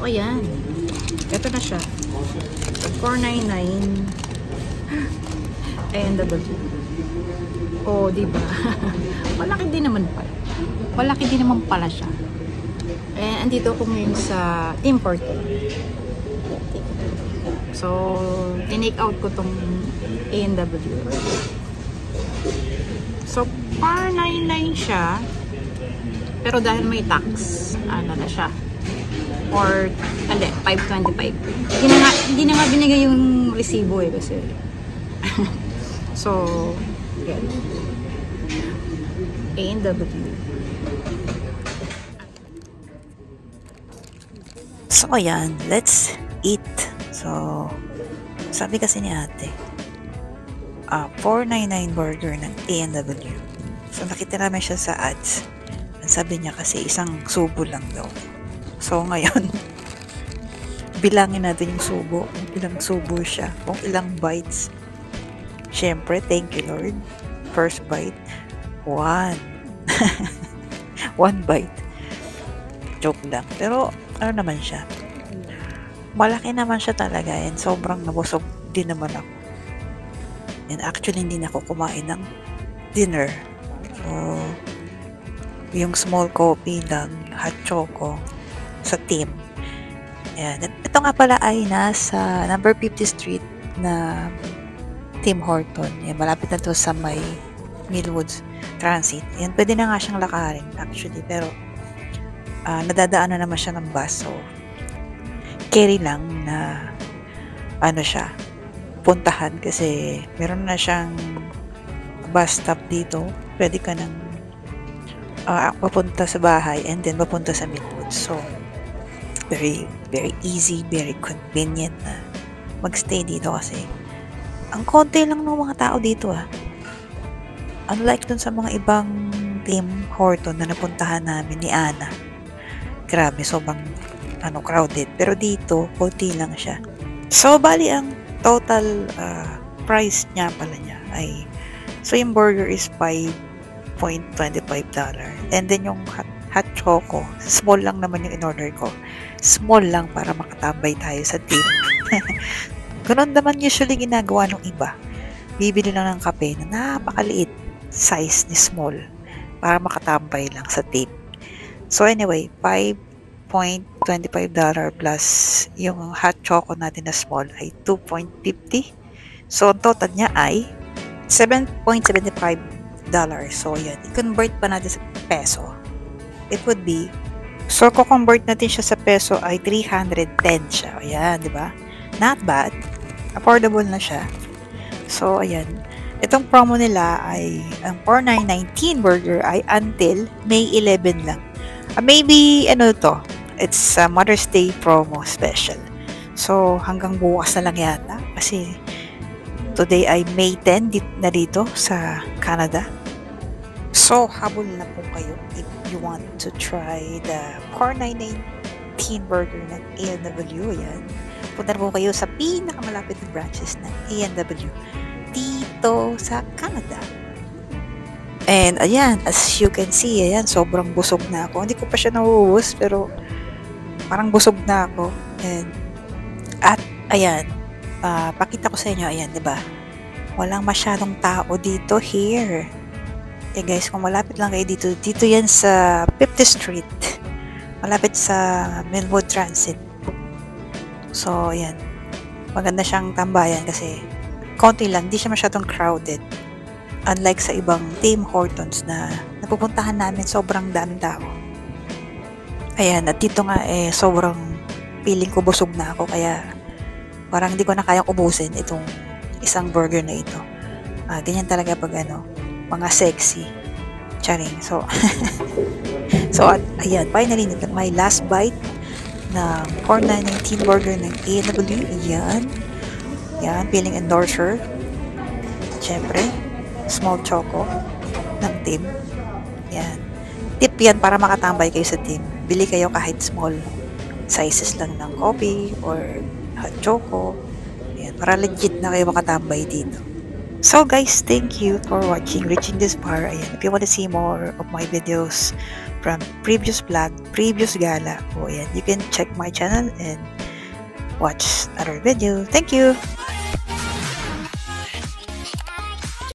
So, ayan. Ito na siya. So, 499 and the oh, diba? Malaki din naman pala. Malaki din naman pala siya. And andito ako ngayon sa Tim Hortons. So, tinake out ko tong A&W. So, 499 siya. Pero dahil may tax, ano na siya? Or, 525. Hindi na nga binigay yung resibo eh kasi. So, yan. A&W. So, ayan. Let's eat. So, sabi kasi ni ate, 499 burger ng A&W. So, nakita namin siya sa ads. Ang sabi niya kasi isang subo lang daw. So, ngayon, bilangin natin yung subo. Kung ilang subo siya. Kung ilang bites. Siyempre, thank you Lord. First bite, 1. 1 bite. Joke lang. Pero, ano naman siya? Malaki naman siya talaga. And sobrang nabusog din naman ako. And actually, hindi na ako kumain ng dinner. So, yung small coffee lang, hot choco, sa Tim. Ayan. Ito nga pala ay nasa number 50 Street na Tim Hortons. Ayan, malapit na to sa may Millwoods Transit. Ayan, pwede na nga siyang lakarin actually. Pero, nadadaanan naman siya ng bus. So, carry lang na ano siya, puntahan kasi meron na siyang bus stop dito. Pwede ka nang papunta sa bahay and then papunta sa Millwoods. So, very, very easy, very convenient na magstay dito kasi ang konti lang ng mga tao dito Unlike dun sa mga ibang Tim Hortons na napuntahan namin ni Ana. Grabe, sobrang crowded. Pero dito, konti lang siya. So, bali ang total price niya pala niya ay so yung burger is $5.25. And then yung hot choco, small lang naman yung in-order ko. Small lang para makatambay tayo sa Tim. Ganun naman usually ginagawa ng iba. Bibili lang ng kape na napakaliit size ni small para makatambay lang sa Tim. So anyway, $5.25 plus yung hot choco natin na small ay $2.50. So ang total niya ay $7.75. So yan, i-convert pa natin sa peso. It would be, so ko-convert natin siya sa peso ay 310 siya. Ayan, di ba? Not bad. Affordable na siya. So, ayan. Itong promo nila ay, ang 4,919 burger ay until May 11 lang. Maybe, it's a Mother's Day promo special. So, hanggang bukas na lang yata. Kasi, today ay May 10 na dito sa Canada. So, habol na po kayo if you want to try the 4,919 burger ng A&W. Ayan. Punta na po kayo sa pinakamalapit na branches ng A&W dito sa Canada. And, ayan, as you can see, ayan, sobrang busog na ako. Hindi ko pa siya nauubos, pero parang busog na ako. And, at, ayan, pakita ko sa inyo, ayan, di ba? Walang masyadong tao dito here. Guys, kung malapit lang kayo dito, dito yan sa 50th Street. Malapit sa Millwood Transit. So, ayan. Maganda siyang tambayan kasi konti lang, di siya masyadong crowded. Unlike sa ibang Tim Hortons na napupuntahan namin, sobrang daming tao. Ayan, at dito nga sobrang feeling ko busog na ako kaya parang hindi ko na kayang ubusin itong isang burger na ito. Ganyan talaga pag mga sexy. Charing. So, ayan, finally, my last bite ng 4,919 burger ng A&W. Ayan. Ayan, feeling endorser. Siyempre, small choco ng Tim. Ayan. Tip yan para makatambay kayo sa Tim. Bili kayo kahit small sizes lang ng coffee or hot choco. Ayan, para legit na kayo makatambay dito. So guys, thank you for watching, reaching this far. Ayan, if you want to see more of my videos, from previous vlog, previous gala. O yan, you can check my channel and watch other video. Thank you!